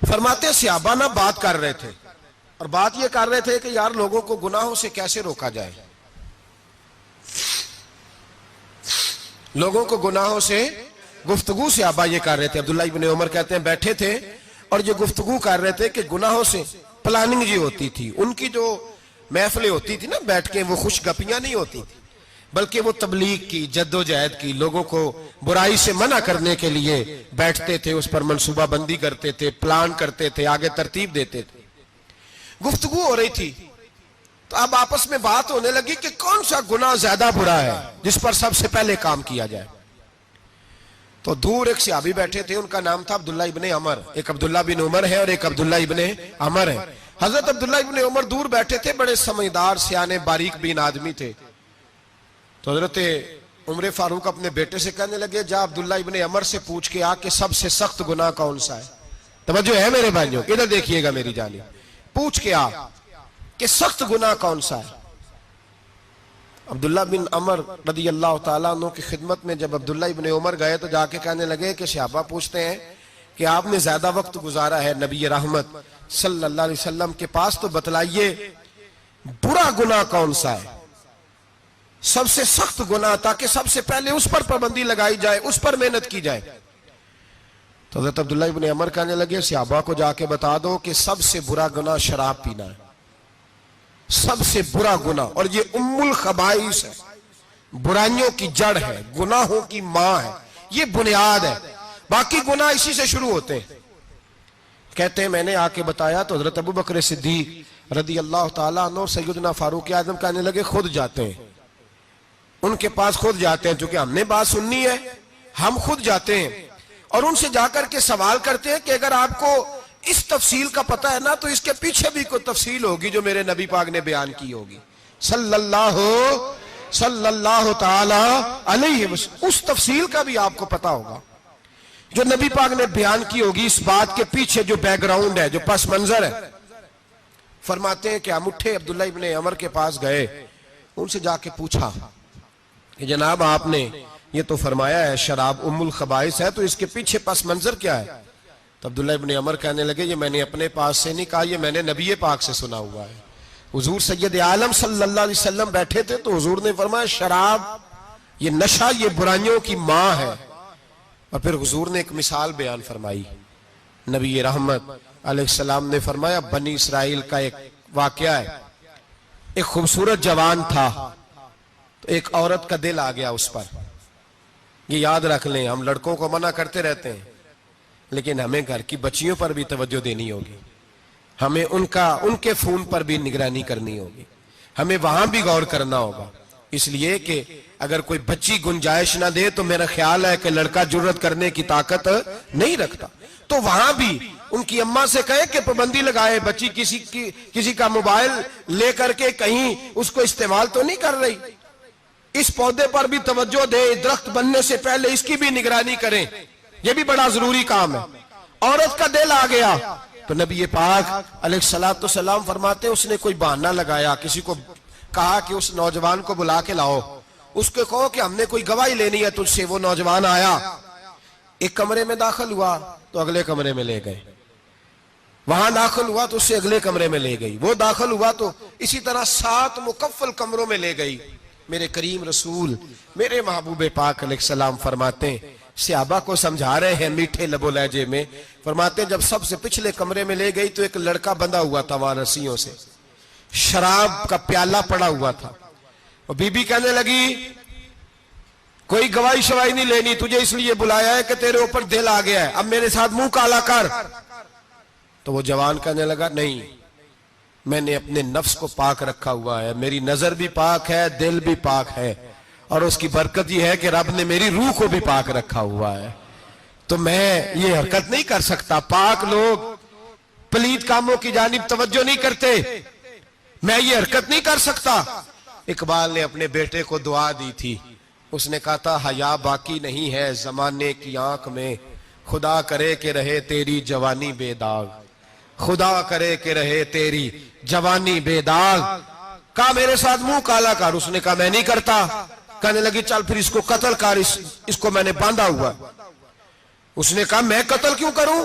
فرماتے صحابہ نہ بات کر رہے تھے اور بات یہ کر رہے تھے کہ یار لوگوں کو گناہوں سے کیسے روکا جائے، لوگوں کو گناہوں سے گفتگو صحابہ یہ کر رہے تھے۔ عبداللہ ابن عمر کہتے ہیں بیٹھے تھے اور یہ گفتگو کر رہے تھے کہ گناہوں سے پلاننگ جی ہوتی تھی، ان کی جو محفلیں ہوتی تھی نا بیٹھ کے، وہ خوش گپیاں نہیں ہوتی تھی بلکہ وہ تبلیغ کی، جد و جہد کی، لوگوں کو برائی سے منع کرنے کے لیے بیٹھتے تھے، اس پر منصوبہ بندی کرتے تھے، پلان کرتے تھے، آگے ترتیب دیتے تھے۔ گفتگو ہو رہی تھی تو اب آپس میں بات ہونے لگی کہ کون سا گناہ زیادہ برا ہے جس پر سب سے پہلے کام کیا جائے۔ تو دور ایک صحابی بیٹھے تھے، ان کا نام تھا عبداللہ ابن عمر، ایک عبداللہ بن عمر ہے اور ایک عبداللہ ابن عمر ہے۔ حضرت عبداللہ ابن عمر دور بیٹھے تھے، بڑے سمجھدار سیانے باریک بین آدمی تھے۔ تو حضرت عمر فاروق اپنے بیٹے سے کہنے لگے جا عبداللہ ابن عمر سے پوچھ کے آ کہ سب سے سخت گناہ کون سا ہے۔ توجہ ہے میرے بھائیوں، ادھر دیکھیے گا میری جانب، پوچھ کے آ کہ سخت گناہ کون سا ہے۔ عبداللہ بن عمر رضی اللہ تعالیٰ عنہ کی خدمت میں جب عبداللہ ابن عمر گئے تو جا کے کہنے لگے کہ صحابہ پوچھتے ہیں کہ آپ نے زیادہ وقت گزارا ہے نبی رحمت صلی اللہ علیہ وسلم کے پاس، تو بتلائیے برا گناہ کون سا ہے، سب سے سخت گناہ، تاکہ سب سے پہلے اس پر پابندی لگائی جائے، اس پر محنت کی جائے۔ تو حضرت عبداللہ ابن عمر کہنے لگے صحابہ کو جا کے بتا دو کہ سب سے برا گناہ شراب پینا ہے، سب سے برا گناہ، اور یہ ام الخبائث ہے، برائیوں کی جڑ ہے، گناہوں کی ماں ہے، یہ بنیاد ہے، باقی گناہ اسی سے شروع ہوتے ہیں۔ کہتے ہیں میں نے آ کے بتایا تو حضرت ابو بکر صدیق رضی اللہ تعالیٰ عنہ سیدنا فاروق اعظم کہنے لگے خود جاتے ہیں، ان کے پاس خود جاتے ہیں، چونکہ ہم نے بات سننی ہے ہم خود جاتے ہیں اور ان سے جا کر کے سوال کرتے ہیں کہ اگر آپ کو اس تفصیل کا پتہ ہے نا تو اس کے پیچھے بھی کوئی تفصیل ہوگی جو میرے نبی پاک نے بیان کی ہوگی صلی اللہ تعالی علیہ وسلم، اس تفصیل کا بھی آپ کو پتہ ہوگا جو نبی پاک نے بیان کی ہوگی، اس بات کے پیچھے جو بیک گراؤنڈ ہے، جو پس منظر ہے۔ فرماتے ہیں کہ ہم اٹھے، عبداللہ ابن عمر کے پاس گئے، ان سے جا کے پوچھا کہ جناب آپ نے یہ تو فرمایا ہے شراب ام الخبائث ہے، تو اس کے پیچھے پس منظر کیا ہے؟ تو عبداللہ ابن عمر کہنے لگے یہ میں نے اپنے پاس سے نہیں کہا، یہ میں نے نبی پاک سے سنا ہوا ہے۔ حضور سید عالم صلی اللہ علیہ وسلم بیٹھے تھے تو حضور نے فرمایا شراب، یہ نشہ، یہ برائیوں کی ماں ہے۔ اور پھر حضور نے ایک مثال بیان فرمائی، نبی رحمت علیہ السلام نے فرمایا بنی اسرائیل کا ایک واقعہ ہے، ایک خوبصورت جوان تھا تو ایک عورت کا دل آ گیا اس پر۔ یہ یاد رکھ لیں، ہم لڑکوں کو منع کرتے رہتے ہیں لیکن ہمیں گھر کی بچیوں پر بھی توجہ دینی ہوگی، ہمیں ان کے فون پر بھی نگرانی کرنی ہوگی، ہمیں وہاں بھی غور کرنا ہوگا، اس لیے کہ اگر کوئی بچی گنجائش نہ دے تو میرا خیال ہے کہ لڑکا جرت کرنے کی طاقت نہیں رکھتا۔ تو وہاں بھی ان کی اماں سے کہے کہ پابندی لگائے، بچی کسی کا موبائل لے کر کے کہیں اس کو استعمال تو نہیں کر رہی، اس پودے پر بھی توجہ دے، درخت بننے سے پہلے اس کی بھی نگرانی کریں، یہ بھی بڑا ضروری کام ہے۔ عورت کا دل آ گیا تو نبی پاک علیہ السلام فرماتے اس نے کوئی بہانہ لگایا، کسی کو کہا کہ اس نوجوان کو بلا کے لاؤ، اس کو کہو کہ ہم نے کوئی گواہی لینی ہے تجھ سے۔ وہ نوجوان آیا، ایک کمرے میں داخل ہوا تو اگلے کمرے میں لے گئے، وہاں داخل ہوا تو اس سے اگلے کمرے میں لے گئی، وہ داخل ہوا تو اسی طرح 7 مکفل کمروں میں لے گئی۔ میرے کریم رسول میرے محبوب پاک علیہ السلام فرماتے ہیں، صحابہ کو سمجھا رہے ہیں میٹھے لب و لہجے میں، فرماتے ہیں جب سب سے پچھلے کمرے میں لے گئی تو ایک لڑکا بندھا ہوا تھا وہاں رسیوں سے، شراب کا پیالہ پڑا ہوا تھا، اور بی بی کہنے لگی کوئی گواہی شواہی نہیں لینی، تجھے اس لیے بلایا ہے کہ تیرے اوپر دل آ گیا ہے، اب میرے ساتھ منہ کالا کر۔ تو وہ جوان کہنے لگا نہیں، میں نے اپنے نفس کو پاک رکھا ہوا ہے، میری نظر بھی پاک ہے، دل بھی پاک ہے، اور اس کی برکت یہ ہے کہ رب نے میری روح کو بھی پاک رکھا ہوا ہے، تو میں یہ حرکت نہیں کر سکتا۔ پاک لوگ پلید کاموں کی جانب توجہ نہیں کرتے، میں یہ حرکت نہیں کر سکتا۔ اقبال نے اپنے بیٹے کو دعا دی تھی، اس نے کہا تھا حیا باقی نہیں ہے زمانے کی آنکھ میں، خدا کرے کہ رہے تیری جوانی بے داغ، خدا کرے کہ رہے تیری جوانی بے داغ۔ کہا میرے ساتھ منہ کالا کر، اس نے کہا میں نہیں کرتا۔ کہنے لگی چل پھر اس کو قتل کر، اس کو میں نے باندھا ہوا۔ اس نے کہا میں قتل کیوں کروں،